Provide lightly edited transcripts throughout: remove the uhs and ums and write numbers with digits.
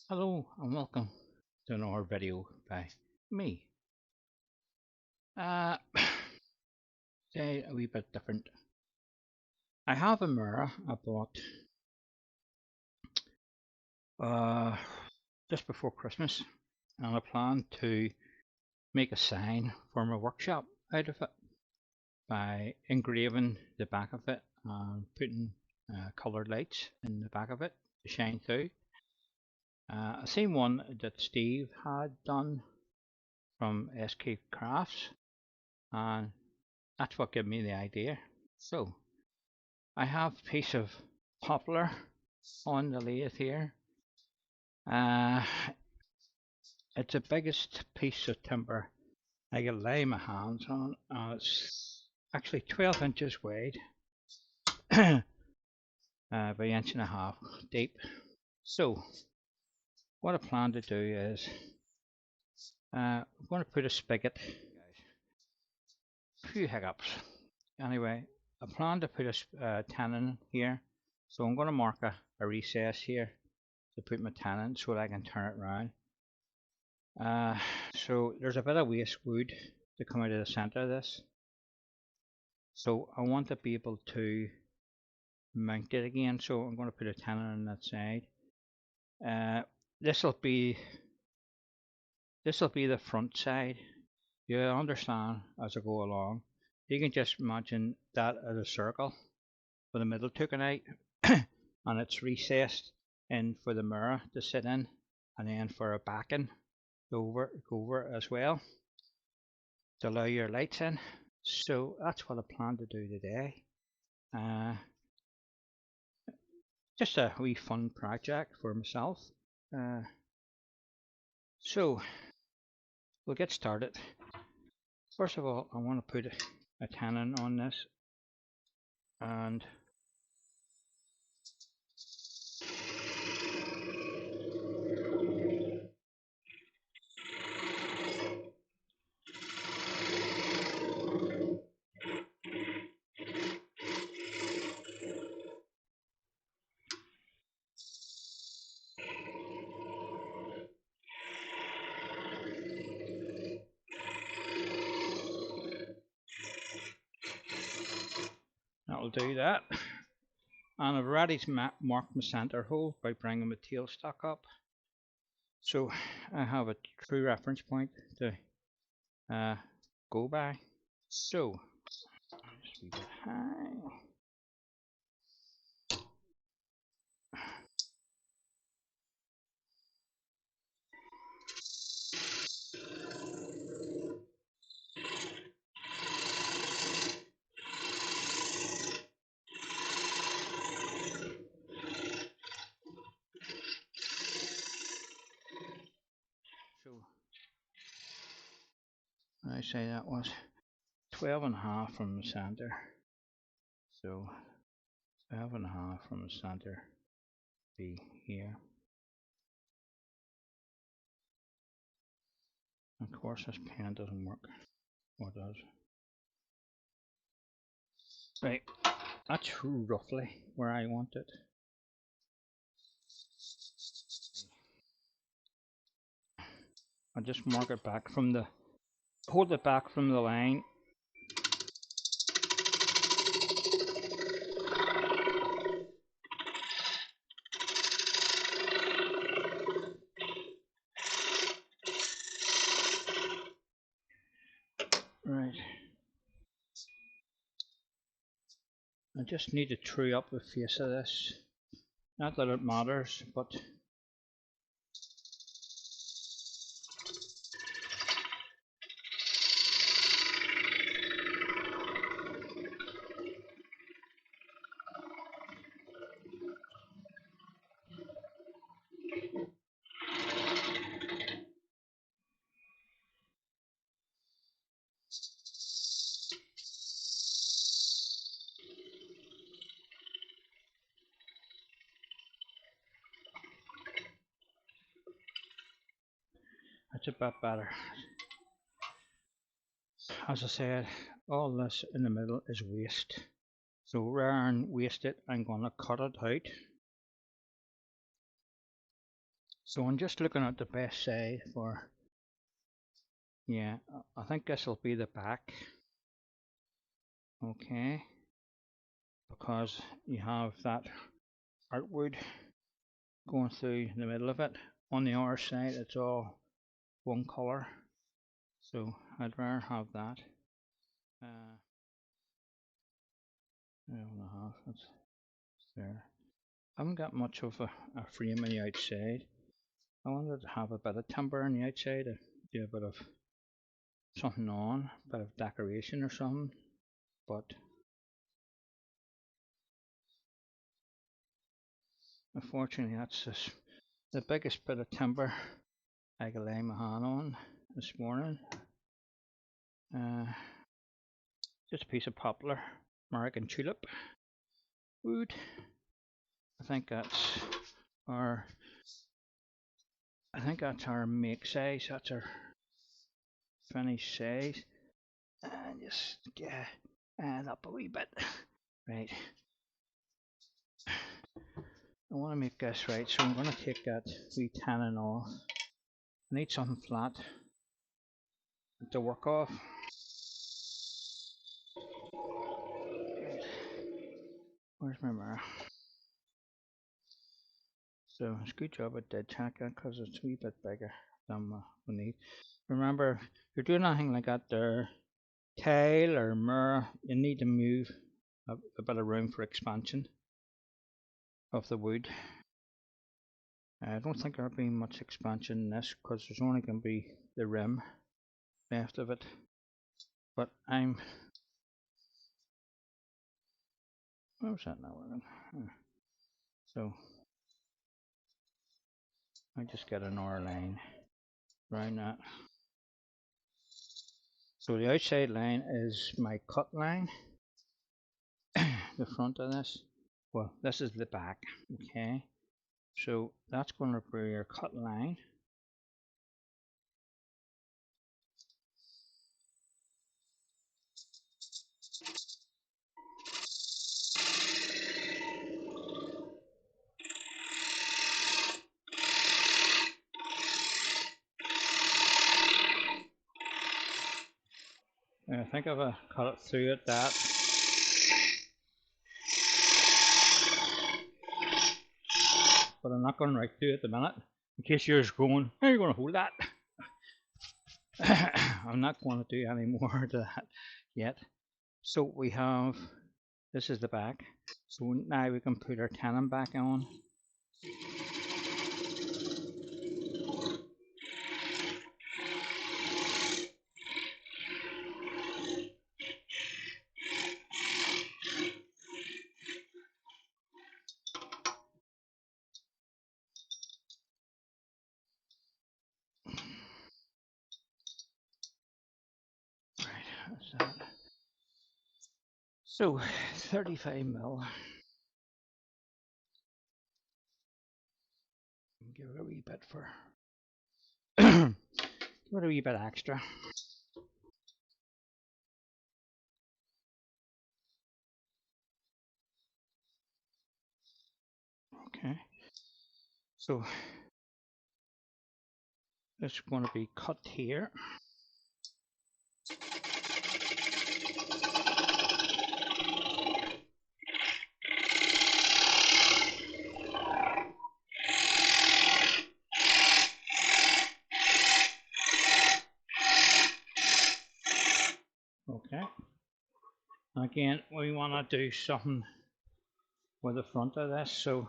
Hello and welcome to another video by me. Uh, Today a wee bit different. I have a mirror I bought uh, just before Christmas, and I plan to make a sign for my workshop out of it by engraving the back of it and putting coloured lights in the back of it to shine through. I seen one that Steve had done from SK Crafts, and that's what gave me the idea. So I have a piece of poplar on the lathe here. Uh, it's the biggest piece of timber I can lay my hands on. It's actually 12 inches wide by inch and a half deep. So what I plan to do is I'm going to put a spigot. A few hiccups. Anyway, I plan to put a tenon here. So I'm going to mark a recess here to put my tenon so that I can turn it around. So there's a bit of waste wood to come out of the center of this. So I want to be able to mount it again. So I'm going to put a tenon on that side. This will be the front side. You understand as I go along. You can just imagine that as a circle with the middle taken out, and it's recessed in for the mirror to sit in, and then for a backing go over as well to allow your lights in. So that's what I plan to do today. Uh, just a wee fun project for myself. Uh, so we'll get started. First of all, I want to put a tenon on this, and that'll do that. And I've already marked my center hole by bringing my tailstock up. So I have a true reference point to go by. So just leave it high. So I say that was 12 and a half from the center. So 12 and a half from the center be here. Of course this pen doesn't work. Or does? Right, that's roughly where I want it. I'll just mark it back from the, hold it back from the line. Right. I just need to true up the face of this. Not that it matters, but it's a bit better. As I said, all this in the middle is waste. So rather than waste it, I'm going to cut it out. So I'm just looking at the best side for, yeah, I think this will be the back. Okay, because you have that artwood going through the middle of it. On the other side it's all one colour, so I'd rather have that. That's there. I haven't got much of a frame on the outside. I wanted to have a bit of timber on the outside to do a bit of something on, a bit of decoration or something, but unfortunately that's just the biggest bit of timber I could lay my hand on this morning. Just a piece of poplar, American tulip wood. I think that's our make size. That's our finish size. And just get up a wee bit. Right. I want to make this right, so I'm going to take that wee tannin off. I need something flat to work off. Where's my mirror? So it's a good job I did check that because it's a wee bit bigger than we need. Remember, if you're doing anything like that there, tile or mirror, you need to move a bit of room for expansion of the wood. I don't think there'll be much expansion in this because there's only going to be the rim left of it. But where's that now? So I just get another line around that. So the outside line is my cut line. The front of this, well, this is the back. Okay, so that's going to be your cut line. I think if I cut it through at that, but I'm not going right through at the minute. In case you're just going, how are you going to hold that? I'm not going to do any more to that yet. So we have, this is the back. So now we can put our tenon back on. Right, that's that. So 35mm. Give it a wee bit for give it a wee bit extra. Okay, so it's going to be cut here. Okay, again we want to do something with the front of this, so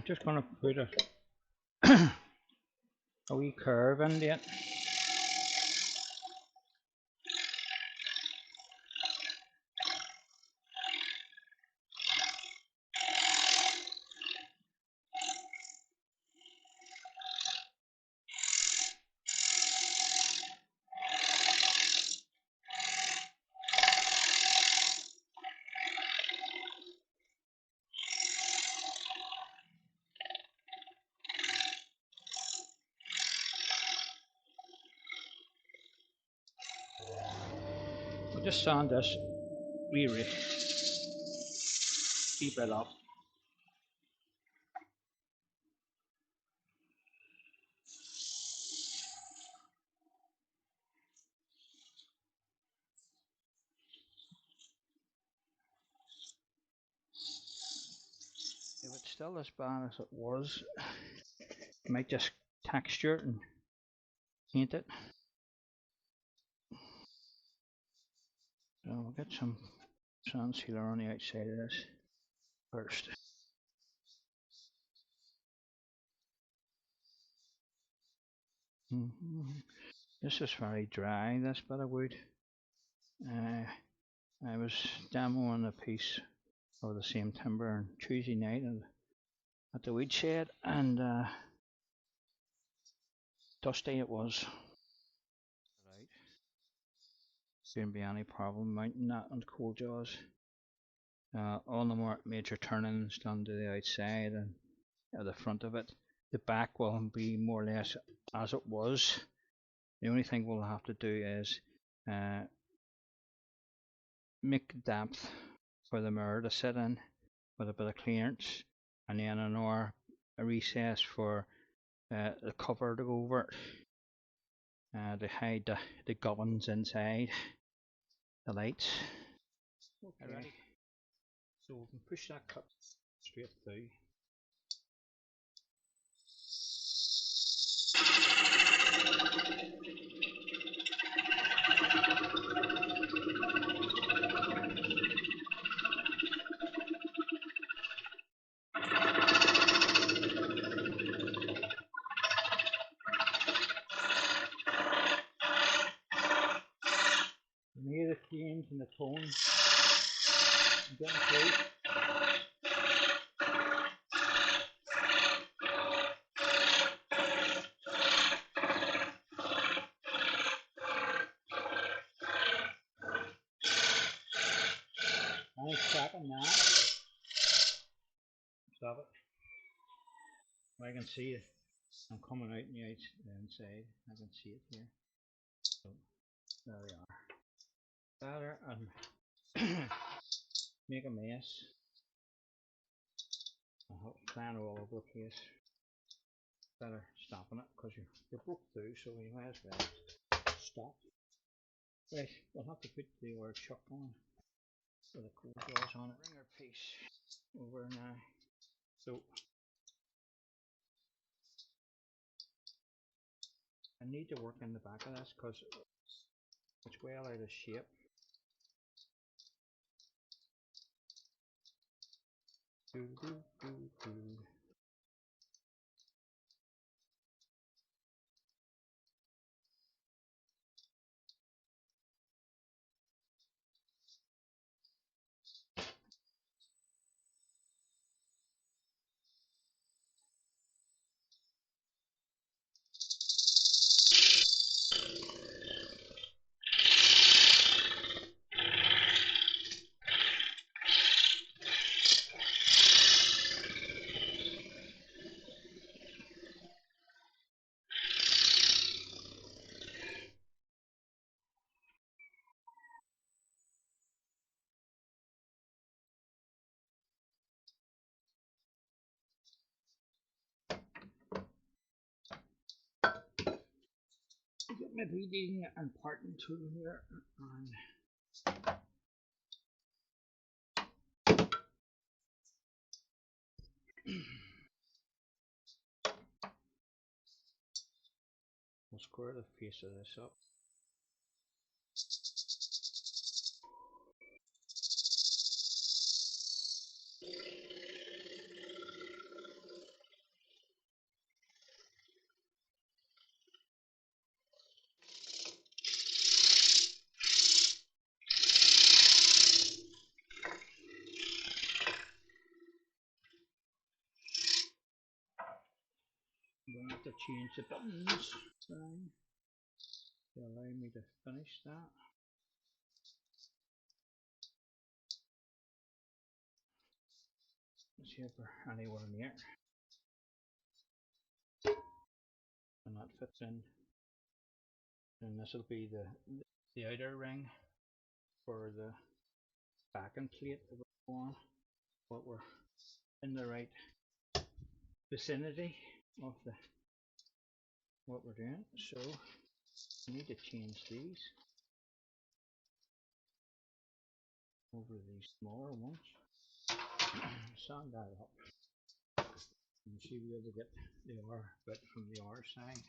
just going to put a wee curve into it. just sand this wee bit off. If it's still as bad as it was, I might just texture it and paint it. So we'll get some sand sealer on the outside of this first. This is very dry, this bit of wood. I was demoing a piece of the same timber on Tuesday night at the wood shed, and dusty it was. Right. Shouldn't be any problem mounting that on cold jaws. All the more major turnings done to the outside and the front of it. The back will be more or less as it was. The only thing we'll have to do is make depth for the mirror to sit in with a bit of clearance, and then a recess for the cover to go over it, to hide the gubbins inside the lights. Okay. Ready? So we can push that cut straight through. Near the change in the tone. I'm getting through. I'm cracking that. Stop it. I can see it. I'm coming out on the inside. I can see it here. So there we are. Better and make a mess. I hope plan all over the place. Better stopping it because you broke through, so you might as well stop. Right, we'll have to put the word chuck on with the cold jaws on it. Bring our piece over now. So I need to work in the back of this because it's well out of shape. Do, do, do, do. Get my reading and parting tool here and we'll square the face of this up. I'm going to have to change the buttons to allow me to finish that. Let's see if we're anywhere near. And that fits in. And this will be the outer ring for the backing plate that we're on, but we're in the right vicinity of the what we're doing. So we need to change these over these smaller ones. Sand that up. And see where to get the R bit from the R side.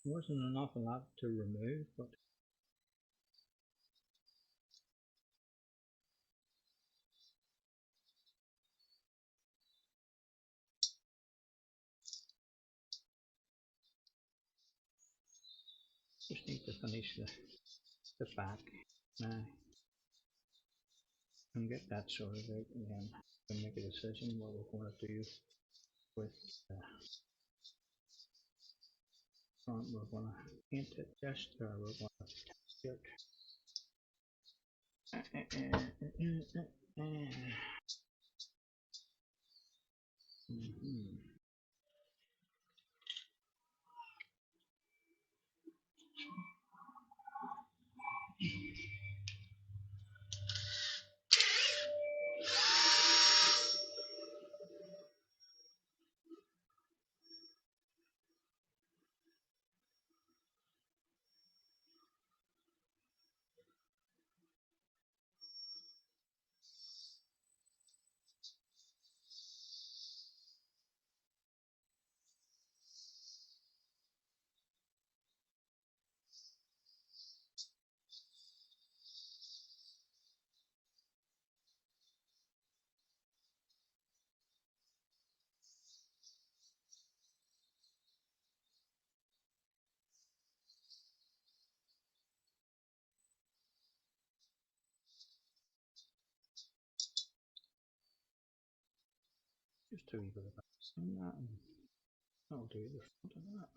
There wasn't an awful lot to remove, but just need to finish the back now and get that sorted out, and then we can make a decision what we're going to do with the front. We're going to paint it just, or we're going to test it. Just a wee bit of that, and that'll do the front of that.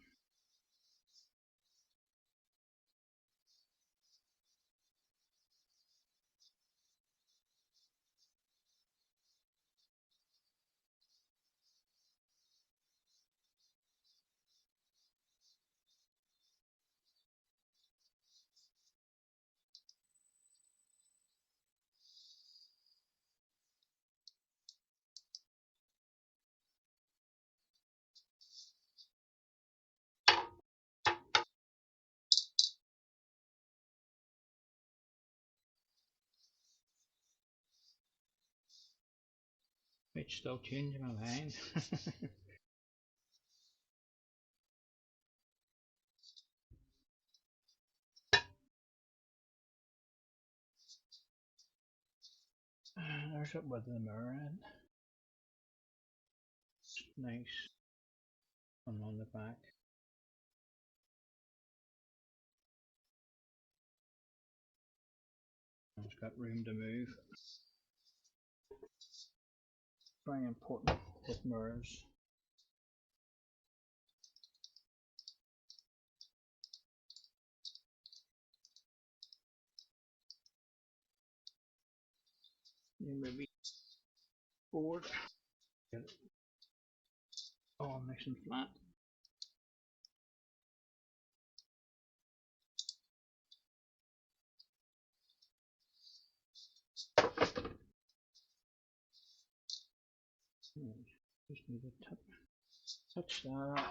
It's still changing my mind. There's it with the mirror in. Nice. And on the back. It's got room to move. Very important with mirrors. You maybe board. Get it all nice and flat. Just need to touch that.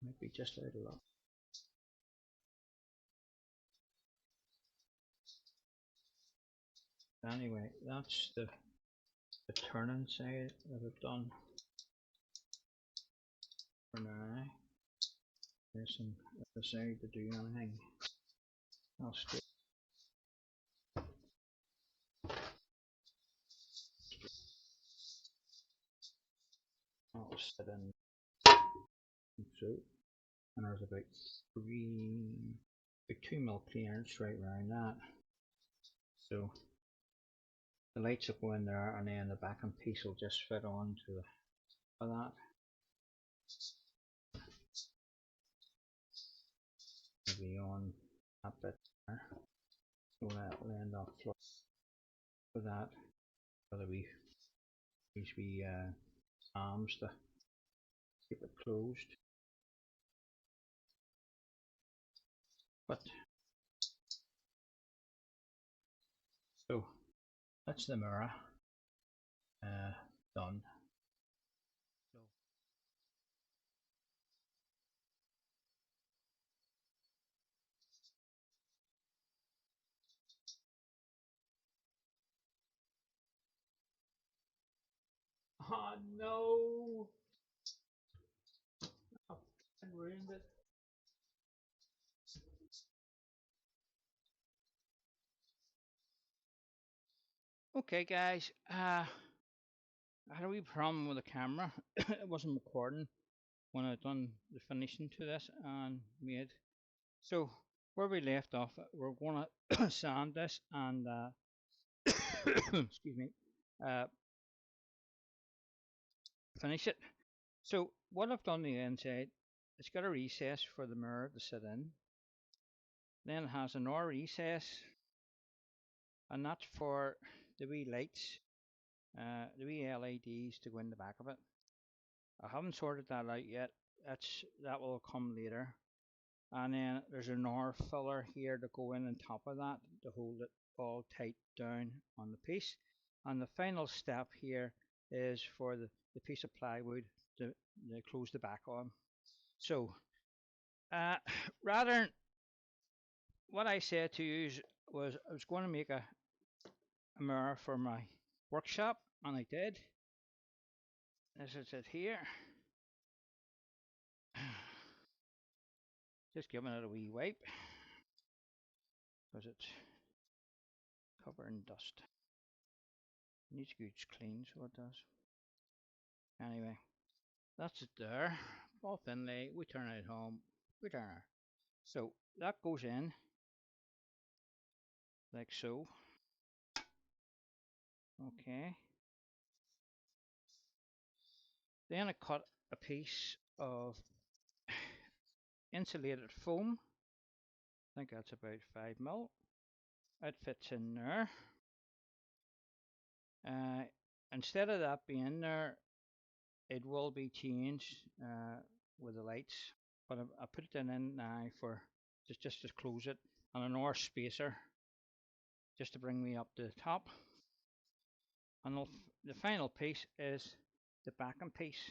Might be just out of luck. Anyway, that's the turning side that I've done for now. There's some other side to do anything. I'll stay. I'll sit in so, and there's about 2 mil clearance right around that. So the lights will go in there, and then the backing piece will just fit on to that. Maybe on that bit there. So that will end up flush with that. Whether we use arms to keep it closed. But so that's the mirror done. Oh no! I ruined it. Okay, guys. I had a wee problem with the camera. It wasn't recording when I done the finishing to this and made. So where we left off, we're gonna sand this and excuse me, uh, finish it. So what I've done on the inside, it's got a recess for the mirror to sit in. Then it has another recess, and that's for the wee lights, the wee LEDs to go in the back of it. I haven't sorted that out yet. That will come later. And then there's another filler here to go in on top of that to hold it all tight down on the piece. And the final step here is for the piece of plywood to close the back on. So uh, rather, what I said to you was I was going to make a mirror for my workshop, and I did. This is it here. Just giving it a wee wipe because it's covered in dust. It needs to get clean, so it does. Anyway, that's it there. All thinly, we turn it home. We turn it. So that goes in like so. Okay. Then I cut a piece of insulated foam. I think that's about 5 mil. It fits in there. Instead of that being there, it will be changed with the lights, but I put it in now for just to close it, and an hour spacer just to bring me up to the top. And the final piece is the backing piece,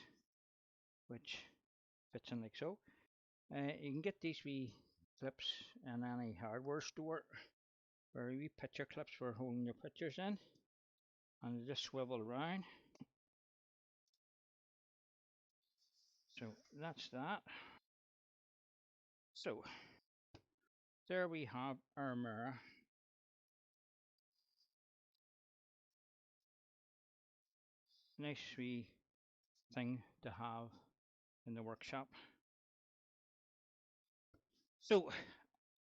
which fits in like so. You can get these wee clips in any hardware store, or wee picture clips for holding your pictures in, and they just swivel around. So that's that. So there we have our mirror. Nice wee thing to have in the workshop. So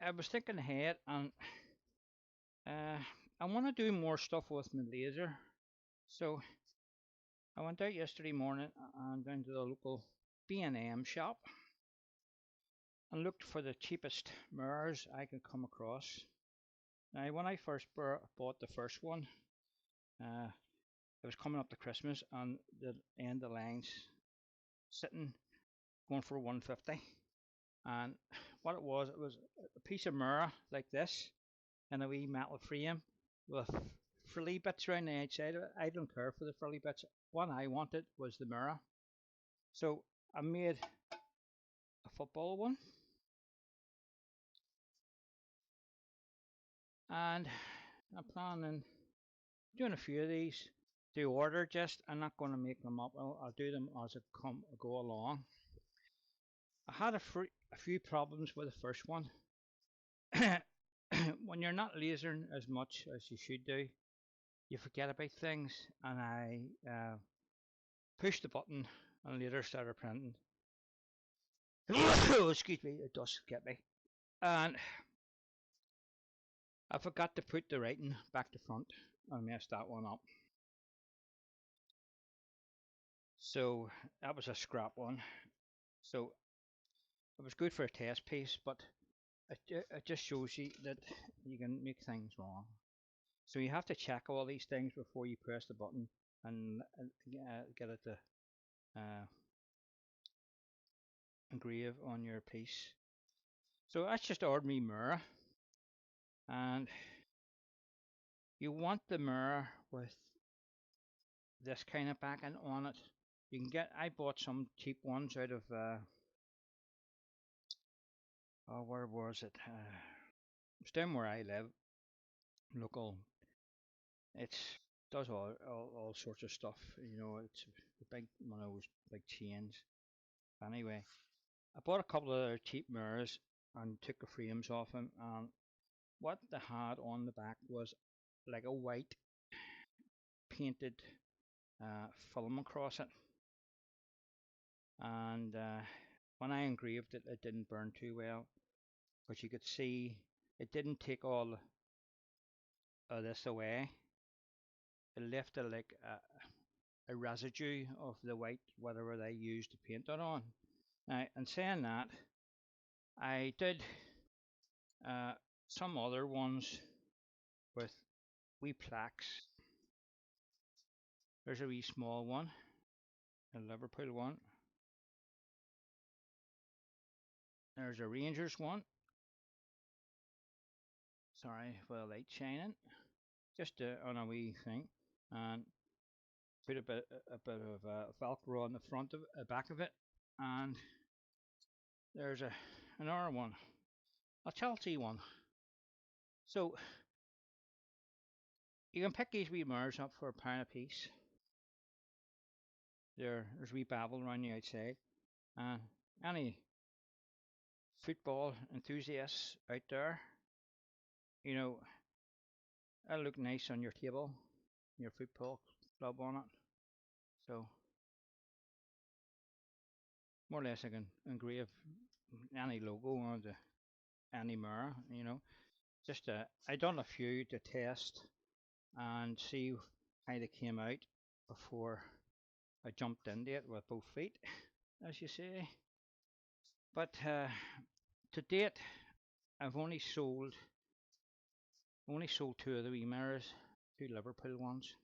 I was thinking ahead, and I want to do more stuff with my laser. So I went out yesterday morning and down to the local B&M shop and looked for the cheapest mirrors I could come across. Now, when I first bought the first one, it was coming up to Christmas, and the end of the lines sitting going for 150. And what it was a piece of mirror like this in a wee metal frame with frilly bits around the outside of it. I don't care for the frilly bits. What I wanted was the mirror. So I made a football one, and I'm planning doing a few of these to order. Just I'm not going to make them up. I'll do them as I go along. I had a few problems with the first one. When you're not lasering as much as you should do, you forget about things, and I pushed the button and later started printing. Excuse me, it does get me. And I forgot to put the writing back to front and messed that one up. So that was a scrap one. So it was good for a test piece, but it just shows you that you can make things wrong. So you have to check all these things before you press the button and get it to engrave on your piece. So that's just ordinary mirror, and you want the mirror with this kind of backing on it. You can get. I bought some cheap ones out of. Oh, where was it? It's down where I live. Local. It's does all sorts of stuff. You know, it's a big one of those big chains. Anyway, I bought a couple of their cheap mirrors and took the frames off them. And what they had on the back was like a white painted film across it. And when I engraved it, it didn't burn too well, but you could see it didn't take all of this away. It left like a residue of the white, whatever they used to paint it on. Now, in saying that, I did some other ones with wee plaques. There's a wee small one, a Liverpool one. There's a Rangers one. Sorry for the light shining. Just on a wee thing, and put a bit of Velcro on the front of the back of it, and there's another one, a Chelsea one. So you can pick these wee mirrors up for £1 a piece. There's wee babble around the outside, and any football enthusiasts out there, you know, it'll look nice on your table, your football club on it. So more or less I can engrave any logo on any mirror, you know. Just I done a few to test and see how they came out before I jumped into it with both feet, as you say. But to date, I've only sold two of the wee mirrors, two Liverpool ones.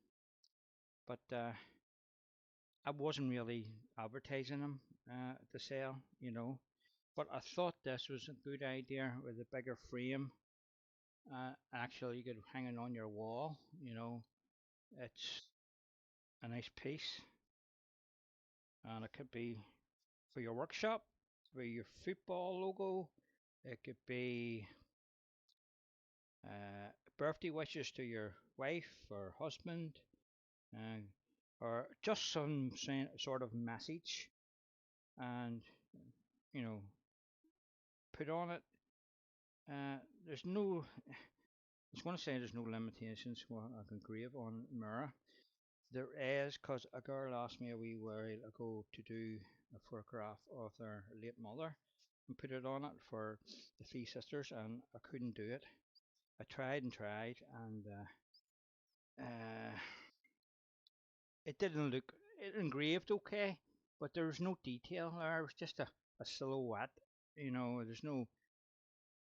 But I wasn't really advertising them to sell, but I thought this was a good idea with a bigger frame. Actually, you could hang it on your wall. It's a nice piece, and it could be for your workshop, for your football logo. It could be birthday wishes to your wife or husband, uh, or just some sort of message, and you know, put on it. There's no, I was going to say there's no limitations what I can engrave on mirror. There is, because a girl asked me a wee while ago to do a photograph of their late mother and put it on it for the three sisters, and I couldn't do it. I tried and tried, and it didn't look. It engraved okay, but there was no detail there. It was just a silhouette. There's no.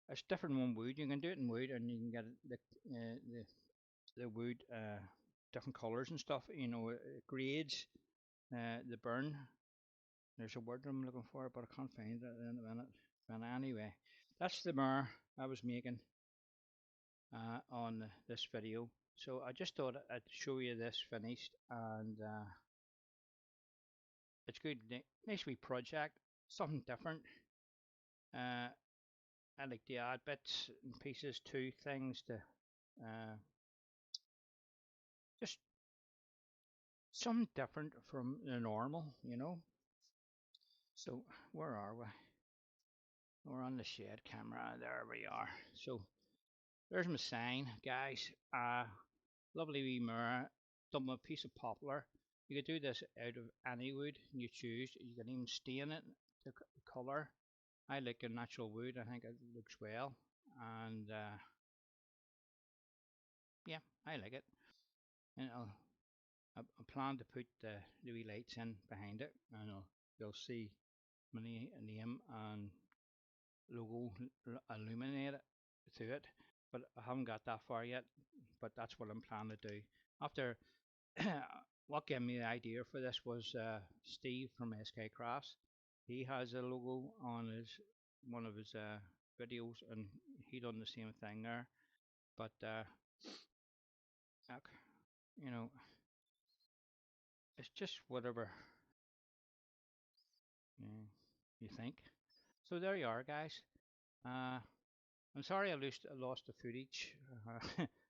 It's different on wood. You can do it in wood, and you can get the wood different colours and stuff. Grades, the burn. There's a word I'm looking for, but I can't find it in a minute. But anyway, that's the mirror I was making on this video. So I just thought I'd show you this finished, and it's good. Nice wee project, something different. I like to add bits and pieces to things to just something different from the normal. So where are we? We're on the shed camera. There we are. So there's my sign, guys. Lovely wee mirror. Done with a piece of poplar. You could do this out of any wood you choose. You can even stain it the colour. I like a natural wood. I think it looks well, and yeah, I like it. And I plan to put the wee lights in behind it, and you'll see my name and logo illuminated to it. But I haven't got that far yet. But that's what I'm planning to do. After what gave me the idea for this was Steve from SK Crafts. He has a logo on his one of his videos, and he done the same thing there. But you know, it's just whatever you think. So there you are, guys. Uh, I'm sorry I lost the footage.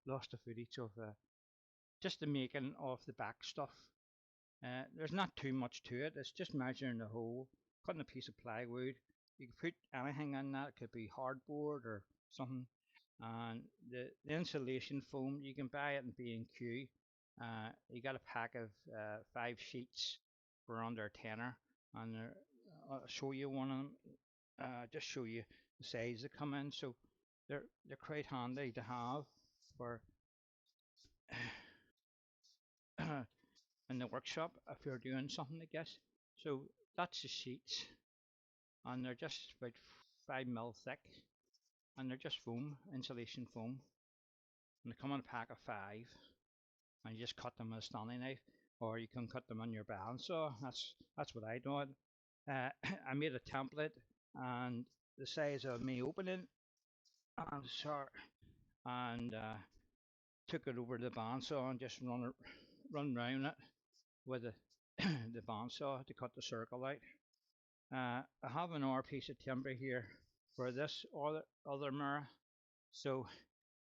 Lost the footage of just the making of the back stuff. There's not too much to it. It's just measuring the hole, cutting a piece of plywood. You can put anything in that. It could be hardboard or something. And the insulation foam, you can buy it in B&Q. You got a pack of 5 sheets for under a tenner, and I'll show you one of them. Just show you the size they come in. So they're quite handy to have for in the workshop if you're doing something like this. So that's the sheets, and they're just about 5 mil thick, and they're just foam, insulation foam, and they come in a pack of 5, and you just cut them with a Stanley knife, or you can cut them on your bandsaw. That's what I do. I made a template and the size of me opening, and took it over to the bandsaw and just run around it with the bandsaw to cut the circle out. I have another piece of timber here for this other mirror, so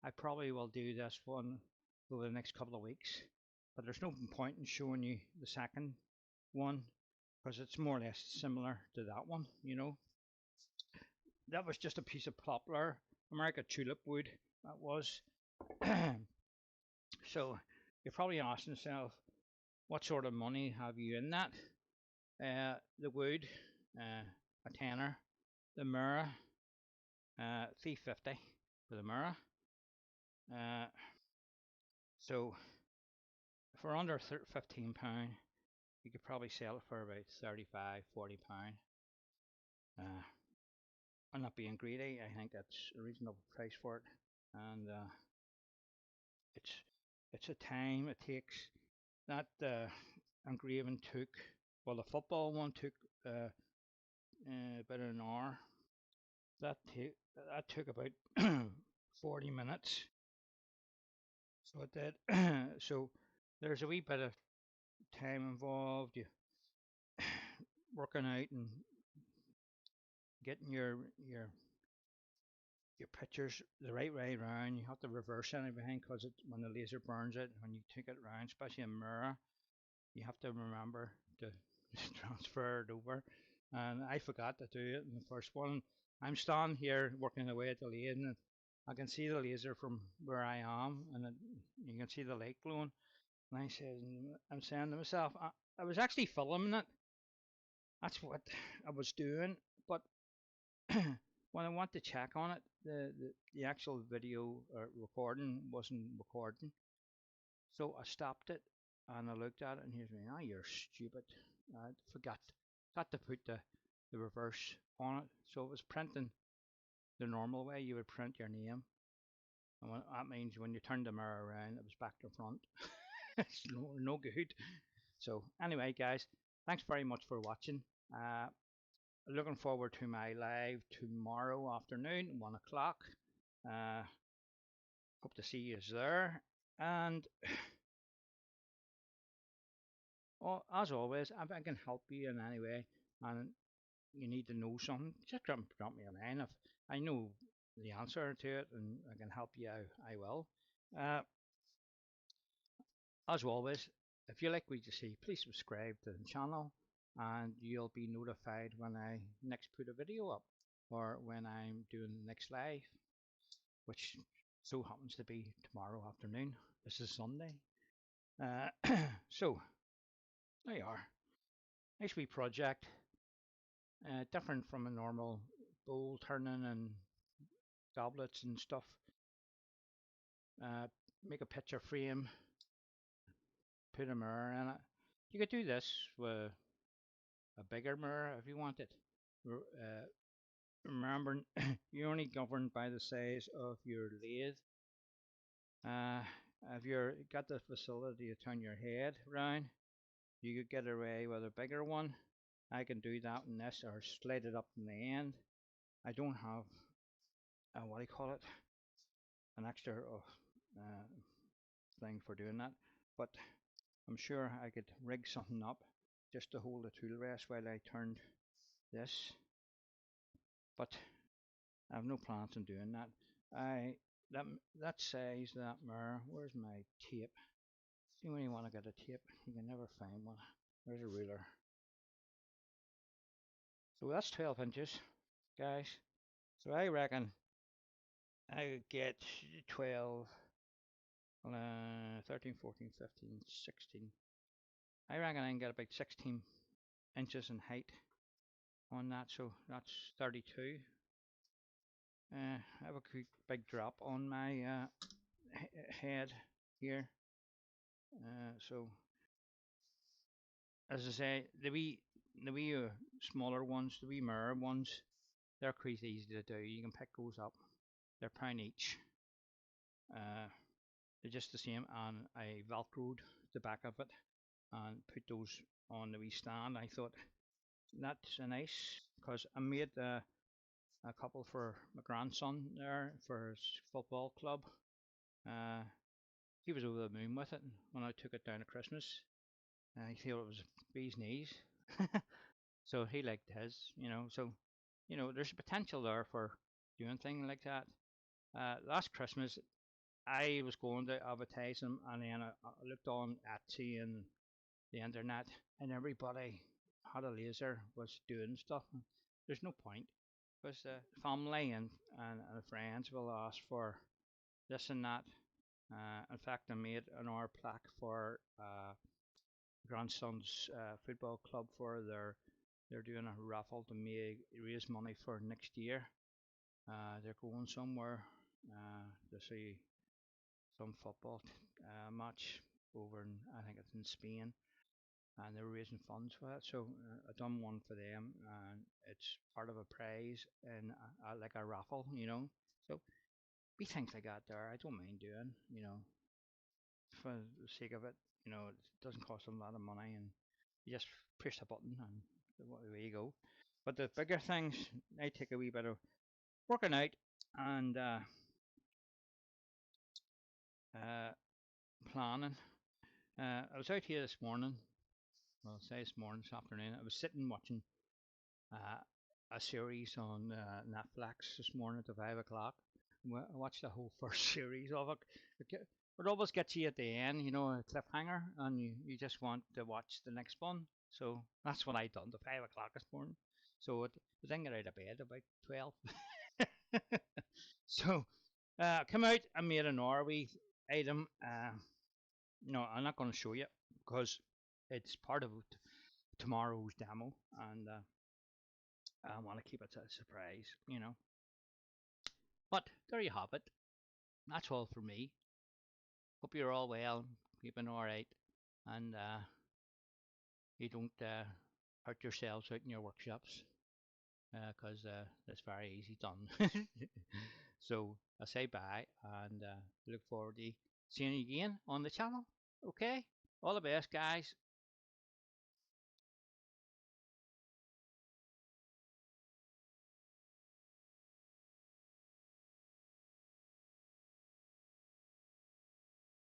I probably will do this one over the next couple of weeks. But there's no point in showing you the second one because it's more or less similar to that one. That was just a piece of poplar, American tulip wood. That was. So you're probably asking yourself, what sort of money have you in that? The wood, a tenner. The mirror, 350 for the mirror. So for under £15, you could probably sell it for about £35–40. I'm not being greedy. I think that's a reasonable price for it, and it's a time it takes. That engraving took, well, the football one took about an hour. That took about 40 minutes. So it did. So there's a wee bit of time involved. You working out and getting your pictures the right way around. You have to reverse everything because when the laser burns it, when you take it around, especially a mirror, you have to remember to transfer it over. And I forgot to do it in the first one. I'm standing here working away at the lathe, and I can see the laser from where I am, and you can see the light glowing. And I'm saying to myself, I was actually filming it. That's what I was doing. But when I want to check on it, the actual video recording wasn't recording. So I stopped it and I looked at it and here's me, ah, you're stupid. I got to put the reverse on it. So it was printing the normal way you would print your name. And that means when you turn the mirror around, it was back to front. It's no good. So anyway, guys, thanks very much for watching. Uh, Looking forward to my live tomorrow afternoon, 1 o'clock. Uh, Hope to see you there. And well, as always, if I can help you in any way and you need to know something, just drop me a line. If I know the answer to it and I can help you out, I will. Uh, as always, if you like what you see, please subscribe to the channel and you'll be notified when I next put a video up or when I'm doing the next live, which so happens to be tomorrow afternoon. This is Sunday. So, there you are. Nice wee project. Different from a normal bowl turning and goblets and stuff. Make a picture frame, put a mirror in it. You could do this with a bigger mirror if you wanted. Remember, you're only governed by the size of your lathe. Uh, if you're got the facility to turn your head around, you could get away with a bigger one. I can do that in this or slide it up in the end. I don't have what do you call it, an extra thing for doing that, but I'm sure I could rig something up just to hold the tool rest while I turned this, but I have no plans on doing that. I that that size, that mirror. Where's my tape? See, when you want to get a tape, you can never find one. There's a ruler. So that's 12 inches, guys. So I reckon I would get 12, 13, 14, 15, 16. I reckon I can get about 16 inches in height on that, so that's 32. I have a quick big drop on my head here. So as I say, the wee smaller ones, the wee mirror ones, they're quite easy to do. You can pick those up. They're £1 each. They're just the same, and I velcroed the back of it and put those on the wee stand. I thought that's nice because I made a couple for my grandson there for his football club. Uh, he was over the moon with it when I took it down at Christmas. He thought it was bee's knees, so he liked his, So, there's potential there for doing things like that. Last Christmas, I was going to advertise them, and then I looked on Etsy and the internet, and everybody had a laser, was doing stuff. There's no point because the family and friends will ask for this and that. In fact, I made an hour plaque for grandson's football club for they're doing a raffle to raise money for next year. They're going somewhere to see some football match over in, I think it's in Spain, and they're raising funds for it. So I done one for them, and it's part of a prize and like a raffle. So be things like that there. I don't mind doing. for the sake of it. It doesn't cost them a lot of money, and you just push the button and away you go. But the bigger things, they take a wee bit of working out and uh, planning. I was out here this morning. Well, say this morning, this afternoon. I was sitting watching uh, a series on Netflix this morning at 5 o'clock. I watched the whole first series of it. It always gets you at the end, a cliffhanger, and you just want to watch the next one. So that's what I done at 5 o'clock this morning. So I didn't get out of bed about 12. So come out and made an Norway item. No, I'm not going to show you because it's part of tomorrow's demo, and I want to keep it a surprise. But there you have it. That's all for me. Hope you're all well, keeping all right, and you don't hurt yourselves out in your workshops because it's very easy done. So I say bye and look forward to seeing you again on the channel. Okay, all the best, guys.